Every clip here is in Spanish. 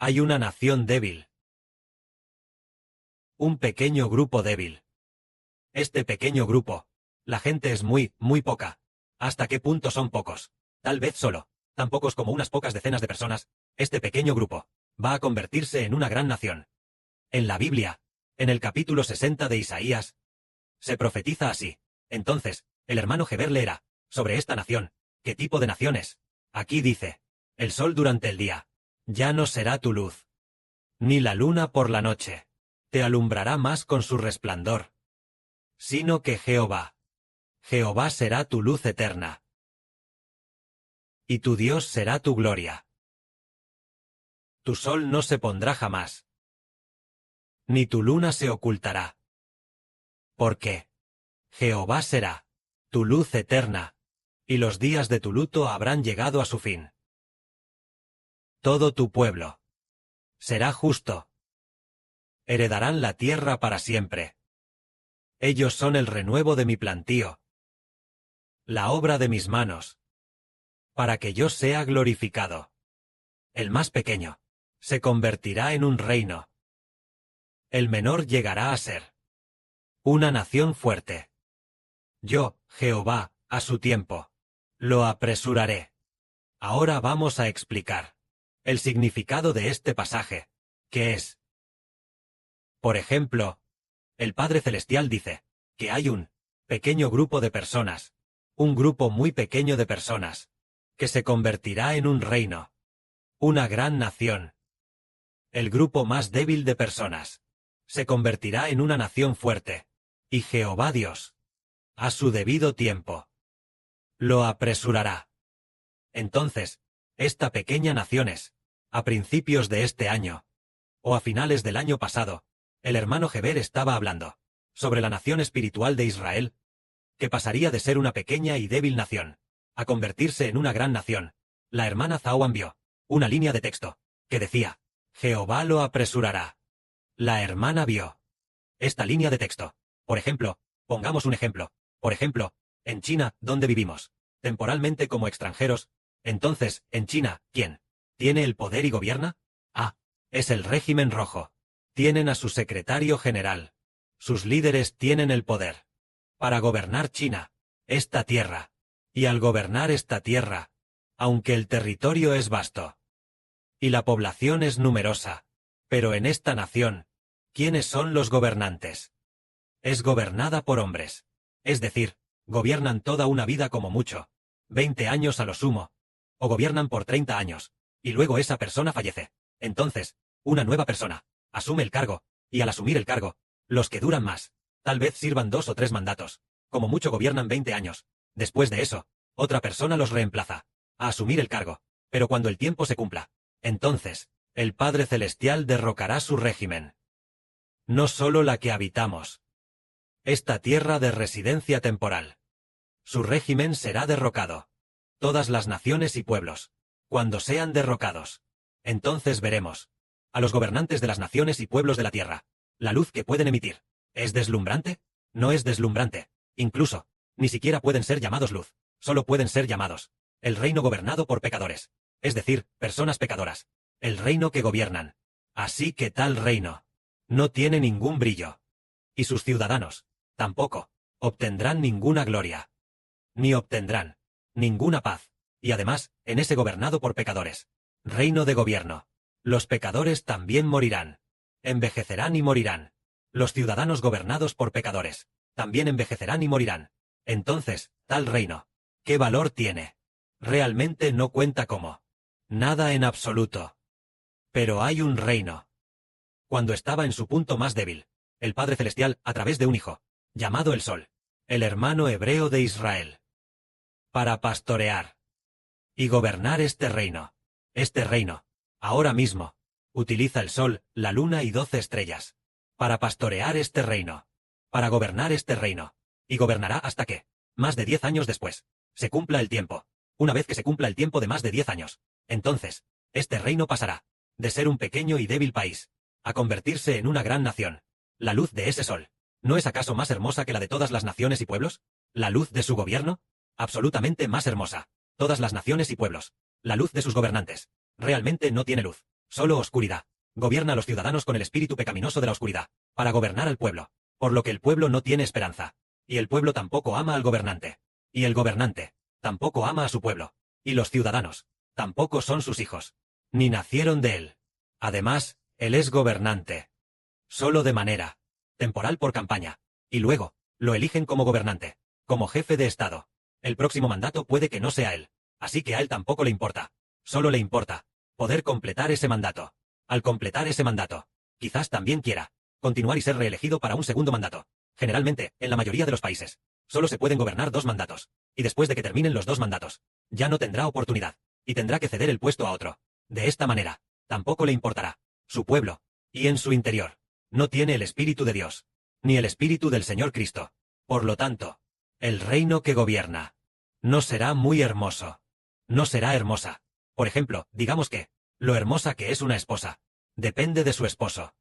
Hay una nación débil. Un pequeño grupo débil. Este pequeño grupo. La gente es muy poca. ¿Hasta qué punto son pocos? Tal vez solo, tan pocos como unas pocas decenas de personas. Este pequeño grupo va a convertirse en una gran nación. En la Biblia, en el capítulo 60 de Isaías, se profetiza así. Entonces, el hermano Heber leerá sobre esta nación. ¿Qué tipo de nación es? Aquí dice: el sol durante el día ya no será tu luz, ni la luna por la noche te alumbrará más con su resplandor, sino que Jehová será tu luz eterna, y tu Dios será tu gloria. Tu sol no se pondrá jamás, ni tu luna se ocultará. Porque Jehová será tu luz eterna, y los días de tu luto habrán llegado a su fin. Todo tu pueblo será justo. Heredarán la tierra para siempre. Ellos son el renuevo de mi plantío, la obra de mis manos, para que yo sea glorificado. El más pequeño se convertirá en un reino. El menor llegará a ser una nación fuerte. Yo, Jehová, a su tiempo, lo apresuraré. Ahora vamos a explicar el significado de este pasaje, que es. Por ejemplo, el Padre Celestial dice que hay un pequeño grupo de personas, un grupo muy pequeño de personas, que se convertirá en un reino, una gran nación. El grupo más débil de personas se convertirá en una nación fuerte, y Jehová Dios, a su debido tiempo, lo apresurará. Entonces, esta pequeña nación es, a principios de este año, o a finales del año pasado, el hermano Heber estaba hablando sobre la nación espiritual de Israel, que pasaría de ser una pequeña y débil nación a convertirse en una gran nación. La hermana Zhao envió una línea de texto que decía: Jehová lo apresurará. La hermana vio esta línea de texto. Por ejemplo, pongamos un ejemplo. Por ejemplo, en China, donde vivimos temporalmente como extranjeros. Entonces, en China, ¿quién tiene el poder y gobierna? Es el régimen rojo. Tienen a su secretario general. Sus líderes tienen el poder para gobernar China, esta tierra. Y al gobernar esta tierra, aunque el territorio es vasto y la población es numerosa, pero en esta nación, ¿quiénes son los gobernantes? Es gobernada por hombres. Es decir, gobiernan toda una vida como mucho, 20 años a lo sumo, o gobiernan por 30 años, y luego esa persona fallece. Entonces, una nueva persona asume el cargo, y al asumir el cargo, los que duran más, tal vez sirvan 2 o 3 mandatos, como mucho gobiernan 20 años. Después de eso, otra persona los reemplaza a asumir el cargo, pero cuando el tiempo se cumpla, entonces, el Padre Celestial derrocará su régimen. No solo la que habitamos, esta tierra de residencia temporal. Su régimen será derrocado. Todas las naciones y pueblos, cuando sean derrocados, entonces veremos a los gobernantes de las naciones y pueblos de la tierra. La luz que pueden emitir, ¿es deslumbrante? No es deslumbrante. Incluso, ni siquiera pueden ser llamados luz, solo pueden ser llamados el reino gobernado por pecadores, es decir, personas pecadoras. El reino que gobiernan. Así que tal reino no tiene ningún brillo. Y sus ciudadanos, tampoco, obtendrán ninguna gloria. Ni obtendrán ninguna paz. Y además, en ese gobernado por pecadores, reino de gobierno, los pecadores también morirán. Envejecerán y morirán. Los ciudadanos gobernados por pecadores también envejecerán y morirán. Entonces, tal reino, ¿qué valor tiene? Realmente no cuenta como nada en absoluto. Pero hay un reino. Cuando estaba en su punto más débil, el Padre Celestial, a través de un hijo, llamado el Sol, el hermano hebreo de Israel, para pastorear y gobernar este reino, ahora mismo, utiliza el Sol, la Luna y 12 estrellas, para pastorear este reino, para gobernar este reino, y gobernará hasta que, más de 10 años después, se cumpla el tiempo. Una vez que se cumpla el tiempo de más de 10 años, entonces, este reino pasará de ser un pequeño y débil país a convertirse en una gran nación. La luz de ese sol, ¿no es acaso más hermosa que la de todas las naciones y pueblos? La luz de su gobierno, absolutamente más hermosa. Todas las naciones y pueblos, la luz de sus gobernantes, realmente no tiene luz. Solo oscuridad. Gobierna a los ciudadanos con el espíritu pecaminoso de la oscuridad, para gobernar al pueblo. Por lo que el pueblo no tiene esperanza. Y el pueblo tampoco ama al gobernante. Y el gobernante tampoco ama a su pueblo. Y los ciudadanos tampoco son sus hijos. Ni nacieron de él. Además, él es gobernante. Solo de manera temporal por campaña. Y luego, lo eligen como gobernante. Como jefe de Estado. El próximo mandato puede que no sea él. Así que a él tampoco le importa. Solo le importa poder completar ese mandato. Al completar ese mandato, quizás también quiera continuar y ser reelegido para un segundo mandato. Generalmente, en la mayoría de los países, solo se pueden gobernar 2 mandatos. Y después de que terminen los 2 mandatos, ya no tendrá oportunidad. Y tendrá que ceder el puesto a otro. De esta manera, tampoco le importará su pueblo. Y en su interior, no tiene el Espíritu de Dios. Ni el Espíritu del Señor Cristo. Por lo tanto, el reino que gobierna no será muy hermoso. No será hermosa. Por ejemplo, digamos que lo hermosa que es una esposa depende de su esposo.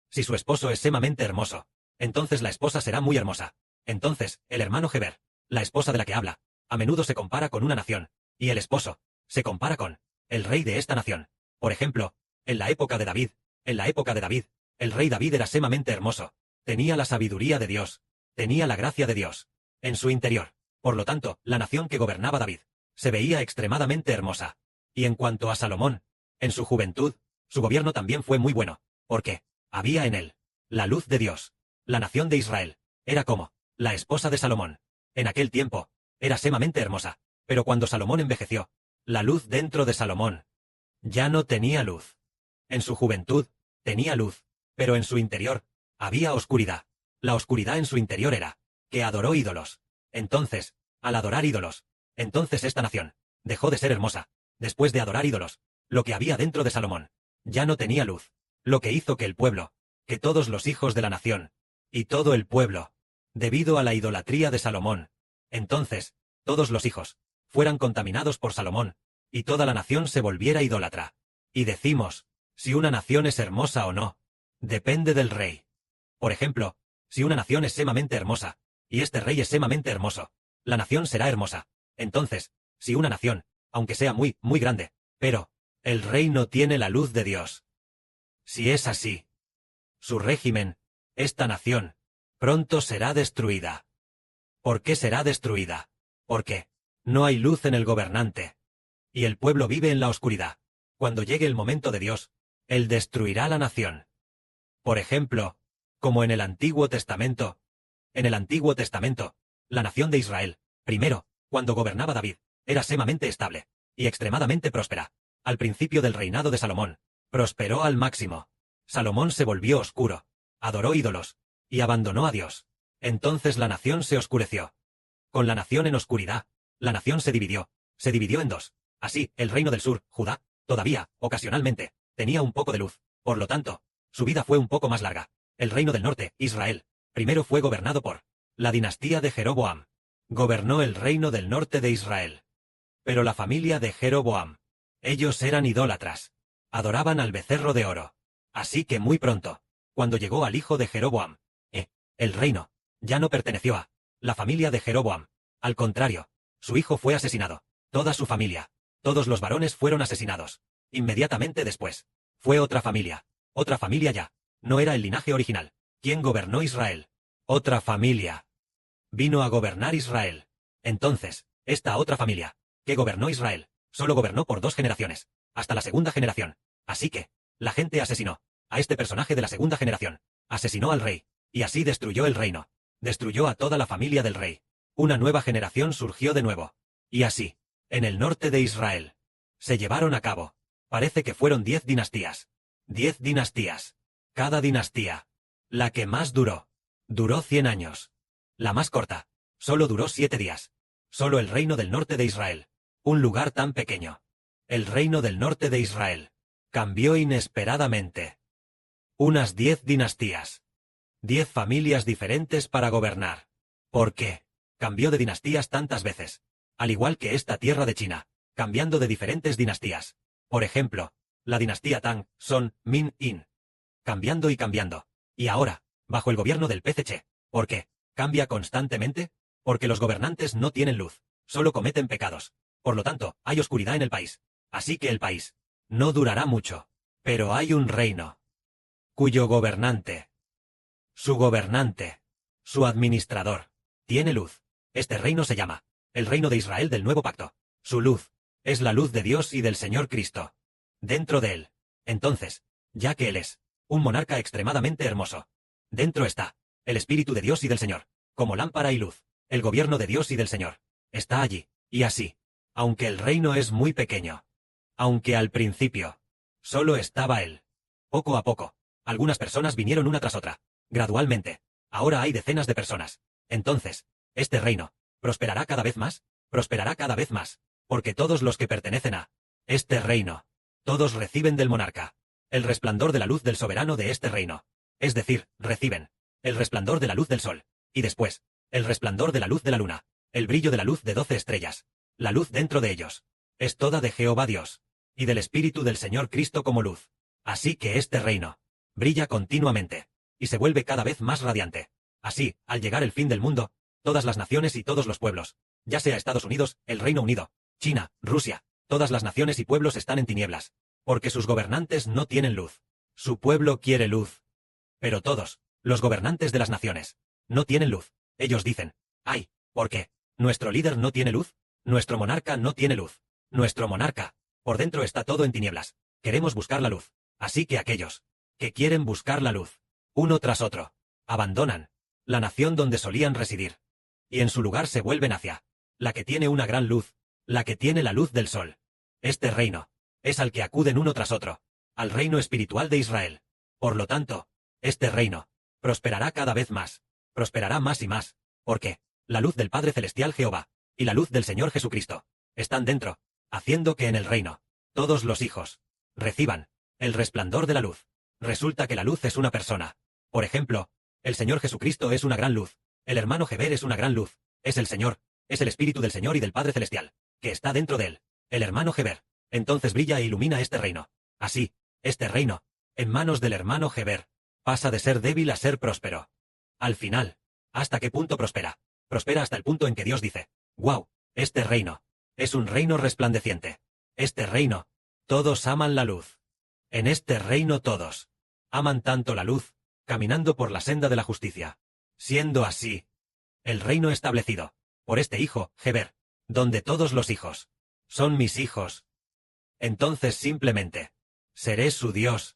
Si su esposo es sumamente hermoso, entonces la esposa será muy hermosa. Entonces, el hermano Heber, la esposa de la que habla, a menudo se compara con una nación, y el esposo se compara con el rey de esta nación. Por ejemplo, en la época de David, el rey David era sumamente hermoso, tenía la sabiduría de Dios, tenía la gracia de Dios en su interior. Por lo tanto, la nación que gobernaba David se veía extremadamente hermosa. Y en cuanto a Salomón, en su juventud, su gobierno también fue muy bueno, porque había en él la luz de Dios. La nación de Israel era como la esposa de Salomón. En aquel tiempo, era sumamente hermosa, pero cuando Salomón envejeció, la luz dentro de Salomón ya no tenía luz. En su juventud, tenía luz, pero en su interior, había oscuridad. La oscuridad en su interior era que adoró ídolos. Entonces, al adorar ídolos, entonces esta nación dejó de ser hermosa. Después de adorar ídolos, lo que había dentro de Salomón ya no tenía luz, lo que hizo que el pueblo, que todos los hijos de la nación, y todo el pueblo, debido a la idolatría de Salomón, entonces, todos los hijos, fueran contaminados por Salomón, y toda la nación se volviera idólatra. Y decimos, si una nación es hermosa o no, depende del rey. Por ejemplo, si una nación es sumamente hermosa, y este rey es sumamente hermoso, la nación será hermosa. Entonces, si una nación, aunque sea muy, muy grande, pero el rey no tiene la luz de Dios. Si es así, su régimen, esta nación, pronto será destruida. ¿Por qué será destruida? Porque no hay luz en el gobernante. Y el pueblo vive en la oscuridad. Cuando llegue el momento de Dios, Él destruirá la nación. Por ejemplo, como en el Antiguo Testamento. En el Antiguo Testamento, la nación de Israel, primero, cuando gobernaba David, era sumamente estable y extremadamente próspera. Al principio del reinado de Salomón, prosperó al máximo. Salomón se volvió oscuro, adoró ídolos, y abandonó a Dios. Entonces la nación se oscureció. Con la nación en oscuridad, la nación se dividió en 2. Así, el reino del sur, Judá, todavía, ocasionalmente, tenía un poco de luz. Por lo tanto, su vida fue un poco más larga. El reino del norte, Israel, primero fue gobernado por la dinastía de Jeroboam. Gobernó el reino del norte de Israel. Pero la familia de Jeroboam, ellos eran idólatras. Adoraban al becerro de oro. Así que muy pronto, cuando llegó al hijo de Jeroboam, el reino, ya no perteneció a la familia de Jeroboam. Al contrario, su hijo fue asesinado. Toda su familia, todos los varones fueron asesinados. Inmediatamente después, fue otra familia ya. No era el linaje original. ¿Quién gobernó Israel? Otra familia. Vino a gobernar Israel. Entonces, esta otra familia, que gobernó Israel, solo gobernó por 2 generaciones, hasta la segunda generación. Así que, la gente asesinó a este personaje de la segunda generación. Asesinó al rey, y así destruyó el reino. Destruyó a toda la familia del rey. Una nueva generación surgió de nuevo. Y así, en el norte de Israel, se llevaron a cabo. Parece que fueron 10 dinastías. 10 dinastías. Cada dinastía, la que más duró 100 años. La más corta, solo duró 7 días. Solo el reino del norte de Israel. Un lugar tan pequeño. El reino del norte de Israel cambió inesperadamente. Unas 10 dinastías. 10 familias diferentes para gobernar. ¿Por qué? Cambió de dinastías tantas veces. Al igual que esta tierra de China, cambiando de diferentes dinastías. Por ejemplo, la dinastía Tang, Son, Min, In. Cambiando y cambiando. Y ahora, bajo el gobierno del PCC. ¿Por qué? ¿Cambia constantemente? Porque los gobernantes no tienen luz, solo cometen pecados. Por lo tanto, hay oscuridad en el país. Así que el país no durará mucho. Pero hay un reino, cuyo gobernante, su administrador, tiene luz. Este reino se llama el reino de Israel del nuevo pacto. Su luz es la luz de Dios y del Señor Cristo. Dentro de él, entonces, ya que él es un monarca extremadamente hermoso, dentro está el Espíritu de Dios y del Señor, como lámpara y luz. El gobierno de Dios y del Señor está allí, y así, aunque el reino es muy pequeño, aunque al principio solo estaba él, poco a poco, algunas personas vinieron una tras otra, gradualmente, ahora hay decenas de personas. Entonces, este reino prosperará cada vez más, porque todos los que pertenecen a este reino, todos reciben del monarca el resplandor de la luz del soberano de este reino, es decir, reciben el resplandor de la luz del sol, y después, el resplandor de la luz de la luna, el brillo de la luz de 12 estrellas, la luz dentro de ellos, es toda de Jehová Dios, y del Espíritu del Señor Cristo como luz. Así que este reino brilla continuamente, y se vuelve cada vez más radiante. Así, al llegar el fin del mundo, todas las naciones y todos los pueblos, ya sea Estados Unidos, el Reino Unido, China, Rusia, todas las naciones y pueblos están en tinieblas, porque sus gobernantes no tienen luz. Su pueblo quiere luz. Pero todos, los gobernantes de las naciones, no tienen luz. Ellos dicen, ¡ay! ¿Por qué? Nuestro líder no tiene luz, nuestro monarca no tiene luz. Nuestro monarca, por dentro está todo en tinieblas. Queremos buscar la luz. Así que aquellos que quieren buscar la luz, uno tras otro, abandonan la nación donde solían residir, y en su lugar se vuelven hacia la que tiene una gran luz, la que tiene la luz del sol. Este reino es al que acuden uno tras otro, al reino espiritual de Israel. Por lo tanto, este reino prosperará cada vez más, prosperará más y más, porque la luz del Padre Celestial Jehová y la luz del Señor Jesucristo están dentro, haciendo que en el reino todos los hijos reciban el resplandor de la luz. Resulta que la luz es una persona. Por ejemplo, el Señor Jesucristo es una gran luz, el hermano Heber es una gran luz, es el Señor, es el Espíritu del Señor y del Padre Celestial, que está dentro de él, el hermano Heber. Entonces brilla e ilumina este reino. Así, este reino, en manos del hermano Heber, pasa de ser débil a ser próspero. Al final, ¿hasta qué punto prospera? Prospera hasta el punto en que Dios dice, ¡wow! Este reino es un reino resplandeciente. Este reino, todos aman la luz. En este reino todos aman tanto la luz, caminando por la senda de la justicia. Siendo así, el reino establecido por este hijo, Heber, donde todos los hijos son mis hijos. Entonces simplemente seré su Dios,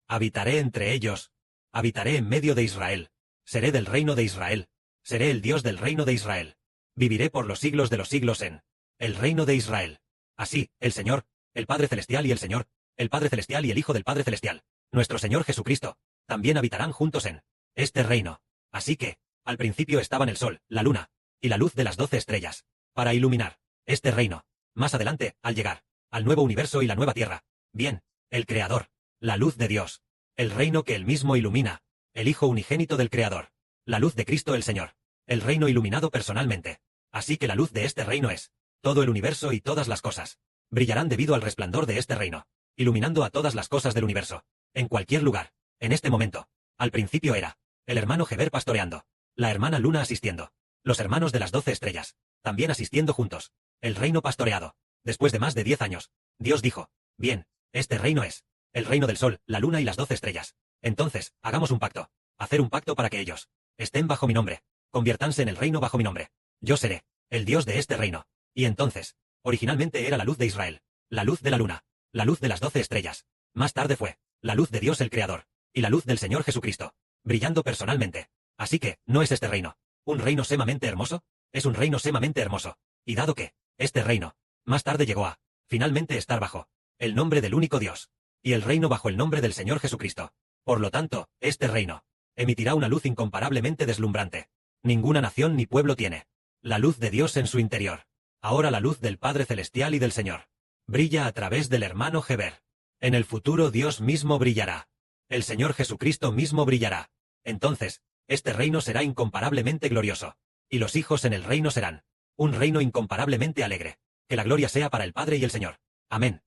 habitaré entre ellos, habitaré en medio de Israel, seré del reino de Israel, seré el Dios del reino de Israel, viviré por los siglos de los siglos en el reino de Israel. Así, el Señor, el Padre Celestial y el Señor, el Padre Celestial y el Hijo del Padre Celestial, nuestro Señor Jesucristo, también habitarán juntos en este reino. Así que, al principio estaban el sol, la luna, y la luz de las 12 estrellas, para iluminar este reino. Más adelante, al llegar al nuevo universo y la nueva tierra, bien, el Creador, la luz de Dios, el reino que él mismo ilumina, el Hijo unigénito del Creador, la luz de Cristo el Señor, el reino iluminado personalmente. Así que la luz de este reino es todo el universo y todas las cosas brillarán debido al resplandor de este reino, iluminando a todas las cosas del universo, en cualquier lugar. En este momento, al principio era el hermano Heber pastoreando, la hermana Luna asistiendo, los hermanos de las 12 estrellas, también asistiendo juntos, el reino pastoreado. Después de más de 10 años, Dios dijo, bien, este reino es el reino del sol, la luna y las 12 estrellas. Entonces, hagamos un pacto, hacer un pacto para que ellos estén bajo mi nombre, conviértanse en el reino bajo mi nombre. Yo seré el Dios de este reino. Y entonces, originalmente era la luz de Israel, la luz de la luna, la luz de las 12 estrellas. Más tarde fue la luz de Dios el Creador, y la luz del Señor Jesucristo, brillando personalmente. Así que, ¿no es este reino un reino sumamente hermoso? Es un reino sumamente hermoso. Y dado que este reino más tarde llegó a finalmente estar bajo el nombre del único Dios, y el reino bajo el nombre del Señor Jesucristo. Por lo tanto, este reino emitirá una luz incomparablemente deslumbrante. Ninguna nación ni pueblo tiene la luz de Dios en su interior. Ahora la luz del Padre Celestial y del Señor brilla a través del hermano Heber. En el futuro Dios mismo brillará. El Señor Jesucristo mismo brillará. Entonces, este reino será incomparablemente glorioso. Y los hijos en el reino serán un reino incomparablemente alegre. Que la gloria sea para el Padre y el Señor. Amén.